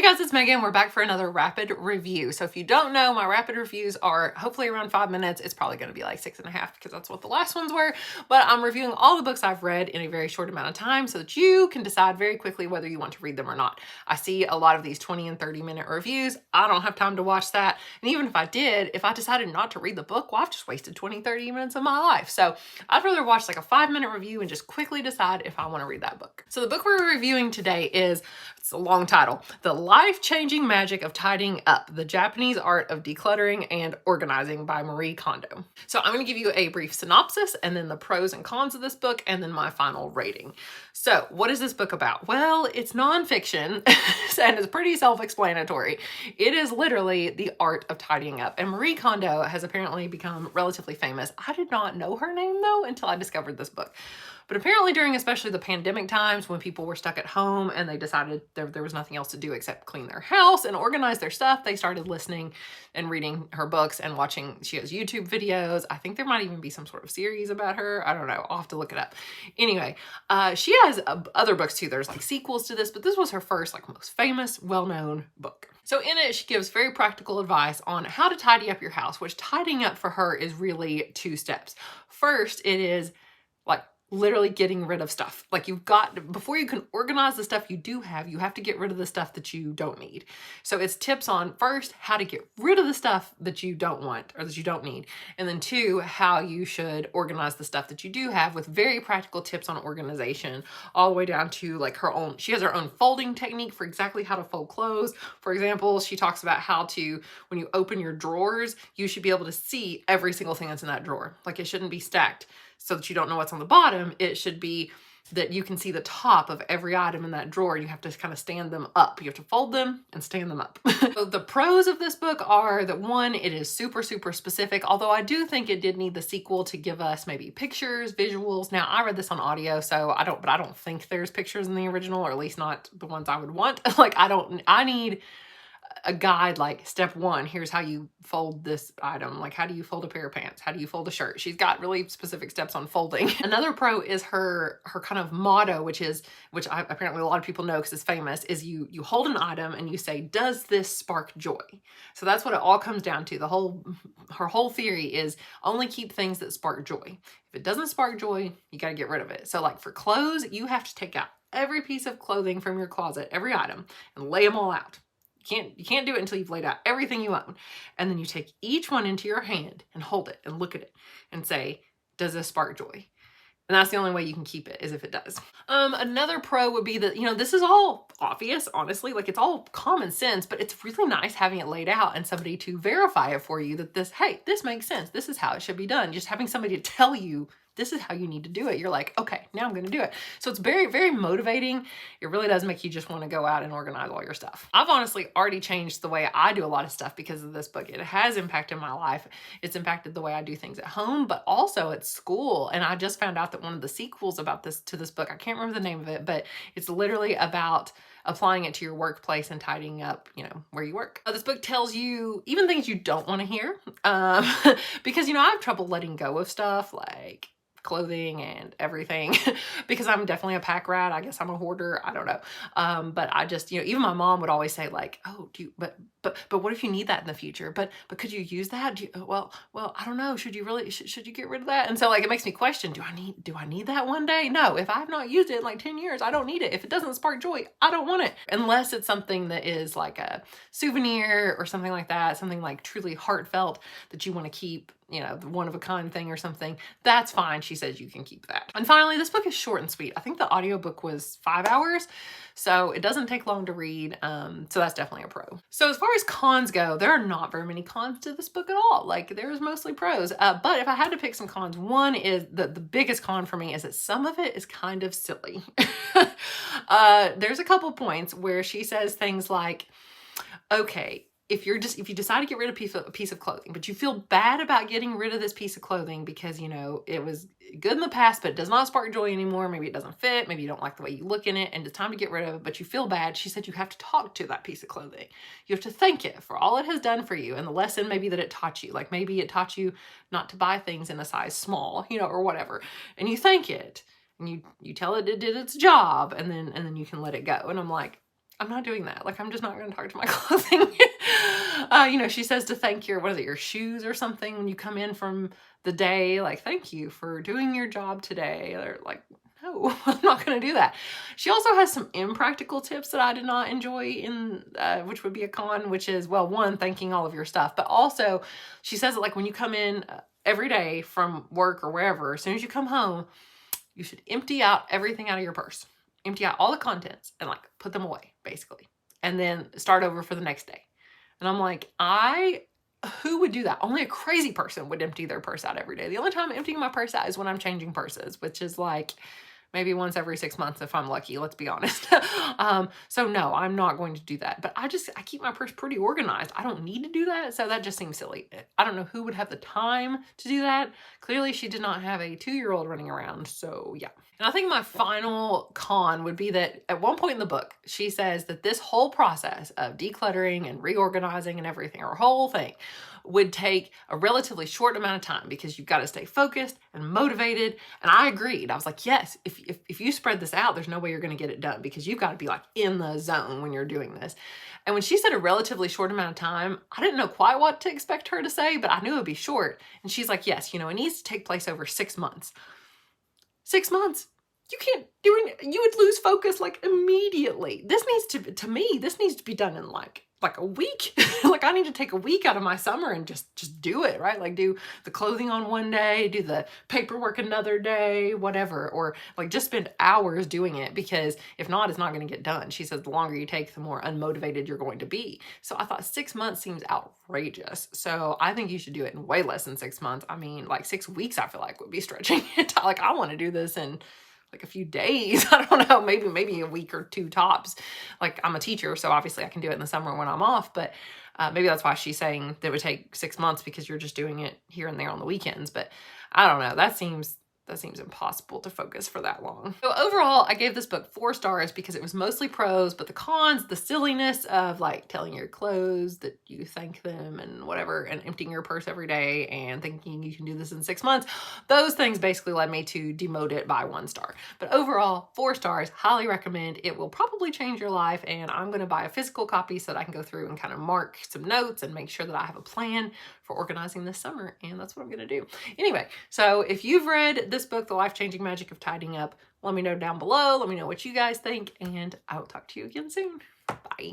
Hey guys, it's Megan. We're back for another rapid review. So if you don't know, my rapid reviews are hopefully around 5 minutes. It's probably going to be like 6.5 because that's what the last ones were. But I'm reviewing all the books I've read in a very short amount of time so that you can decide very quickly whether you want to read them or not. I see a lot of these 20 and 30-minute reviews. I don't have time to watch that. And even if I did, if I decided not to read the book, well, I've just wasted 20, 30 minutes of my life. So I'd rather watch like a 5-minute review and just quickly decide if I want to read that book. So the book we're reviewing today is, it's a long title, The Life-Changing Magic of Tidying Up, The Japanese Art of Decluttering and Organizing by Marie Kondo. So I'm going to give you a brief synopsis and then the pros and cons of this book and then my final rating. So what is this book about? Well, it's nonfiction and it's pretty self-explanatory. It is literally the art of tidying up. And Marie Kondo has apparently become relatively famous. I did not know her name though until I discovered this book. But apparently during especially the pandemic times when people were stuck at home and they decided there was nothing else to do except clean their house and organize their stuff, they started listening and reading her books and watching. She has YouTube videos. I think there might even be some sort of series about her. I don't know. I'll have to look it up. Anyway, she has other books too. There's like sequels to this, but this was her first like most famous, well-known book. So in it, she gives very practical advice on how to tidy up your house, which tidying up for her is really 2 steps. First, it is like literally getting rid of stuff. Like you've got, before you can organize the stuff you do have, you have to get rid of the stuff that you don't need. So it's tips on first, how to get rid of the stuff that you don't want or that you don't need. And then 2, how you should organize the stuff that you do have with very practical tips on organization, all the way down to like her own, she has her own folding technique for exactly how to fold clothes. For example, she talks about how to, when you open your drawers, you should be able to see every single thing that's in that drawer. Like it shouldn't be stacked so that you don't know what's on the bottom. It should be that you can see the top of every item in that drawer. You have to kind of stand them up. You have to fold them and stand them up. So the pros of this book are that 1, it is super, super specific, although I do think it did need the sequel to give us maybe pictures, visuals. Now I read this on audio, so I don't think there's pictures in the original, or at least not the ones I would want. Like I need a guide, like step 1, here's how you fold this item. Like how do you fold a pair of pants? How do you fold a shirt? She's got really specific steps on folding. Another pro is her kind of motto, which apparently a lot of people know because it's famous, is you hold an item and you say, does this spark joy? So that's what it all comes down to. Her whole theory is only keep things that spark joy. If it doesn't spark joy, you got to get rid of it. So like for clothes, you have to take out every piece of clothing from your closet, every item, and lay them all out. You can't do it until you've laid out everything you own. And then you take each one into your hand and hold it and look at it and say, does this spark joy? And that's the only way you can keep it, is if it does. Another pro would be that, this is all obvious, honestly, like it's all common sense, but it's really nice having it laid out and somebody to verify it for you that hey, this makes sense. This is how it should be done. Just having somebody to tell you this is how you need to do it. You're like, okay, now I'm going to do it. So it's very, very motivating. It really does make you just want to go out and organize all your stuff. I've honestly already changed the way I do a lot of stuff because of this book. It has impacted my life. It's impacted the way I do things at home, but also at school. And I just found out that one of the sequels to this book, I can't remember the name of it, but it's literally about applying it to your workplace and tidying up, where you work. This book tells you even things you don't want to hear, because, I have trouble letting go of stuff like clothing and everything because I'm definitely a pack rat. I guess I'm a hoarder. I don't know. But I just, even my mom would always say like, oh, but what if you need that in the future? But could you use that? Well, I don't know. Should you really, should you get rid of that? And so like, it makes me question, do I need that one day? No, if I've not used it in like 10 years, I don't need it. If it doesn't spark joy, I don't want it. Unless it's something that is like a souvenir or something like that, something like truly heartfelt that you want to keep, the one-of-a-kind thing or something, that's fine. She says you can keep that. And finally, this book is short and sweet. I think the audiobook was 5 hours, so it doesn't take long to read. So that's definitely a pro. So as far as cons go, there are not very many cons to this book at all. Like there's mostly pros. But if I had to pick some cons, one is the biggest con for me is that some of it is kind of silly. There's a couple points where she says things like, okay, if you decide to get rid of a piece of clothing, but you feel bad about getting rid of this piece of clothing because, it was good in the past, but it does not spark joy anymore. Maybe it doesn't fit. Maybe you don't like the way you look in it and it's time to get rid of it, but you feel bad. She said you have to talk to that piece of clothing. You have to thank it for all it has done for you. And the lesson maybe that it taught you, like maybe it taught you not to buy things in a size small, or whatever. And you thank it and you tell it did its job and then you can let it go. And I'm like, I'm not doing that. Like, I'm just not going to talk to my clothing. You know, she says to thank your shoes or something when you come in from the day, like, thank you for doing your job today. Or like, no, I'm not going to do that. She also has some impractical tips that I did not enjoy which would be a con, which is, well, one, thanking all of your stuff, but also she says that like when you come in every day from work or wherever, as soon as you come home, you should empty out everything out of your purse, empty out all the contents and like put them away basically, and then start over for the next day. And I'm like, who would do that? Only a crazy person would empty their purse out every day. The only time I'm emptying my purse out is when I'm changing purses, which is like maybe once every 6 months if I'm lucky, let's be honest. So no, I'm not going to do that. But I keep my purse pretty organized. I don't need to do that. So that just seems silly. I don't know who would have the time to do that. Clearly she did not have a 2-year-old running around. So yeah. And I think my final con would be that at one point in the book, she says that this whole process of decluttering and reorganizing and everything, her whole thing, would take a relatively short amount of time because you've got to stay focused and motivated. And I agreed. I was like, yes, if you spread this out, there's no way you're going to get it done because you've got to be like in the zone when you're doing this. And when she said a relatively short amount of time, I didn't know quite what to expect her to say, but I knew it would be short. And she's like, yes, it needs to take place over 6 months. 6 months. You can't do it. You would lose focus like immediately. This needs to me, this needs to be done in like a week. Like I need to take a week out of my summer and just do it, right? Like do the clothing on one day, do the paperwork another day, whatever, or like just spend hours doing it because if not, it's not going to get done. She says the longer you take, the more unmotivated you're going to be. So I thought 6 months seems outrageous. So I think you should do it in way less than 6 months. I mean, like 6 weeks, I feel like would be stretching it. Like I want to do this in like a few days. I don't know, maybe a week or 2 tops. Like I'm a teacher, so obviously I can do it in the summer when I'm off, but maybe that's why she's saying that it would take 6 months because you're just doing it here and there on the weekends. But I don't know, that seems impossible to focus for that long. So overall, I gave this book 4 stars because it was mostly pros, but the cons, the silliness of like telling your clothes that you thank them and whatever, and emptying your purse every day and thinking you can do this in 6 months, those things basically led me to demote it by 1 star. But overall, 4 stars, highly recommend. It will probably change your life, and I'm going to buy a physical copy so that I can go through and kind of mark some notes and make sure that I have a plan for organizing this summer, and that's what I'm going to do. Anyway, so if you've read this book, The Life-Changing Magic of Tidying Up, let me know down below. Let me know what you guys think, and I will talk to you again soon. Bye.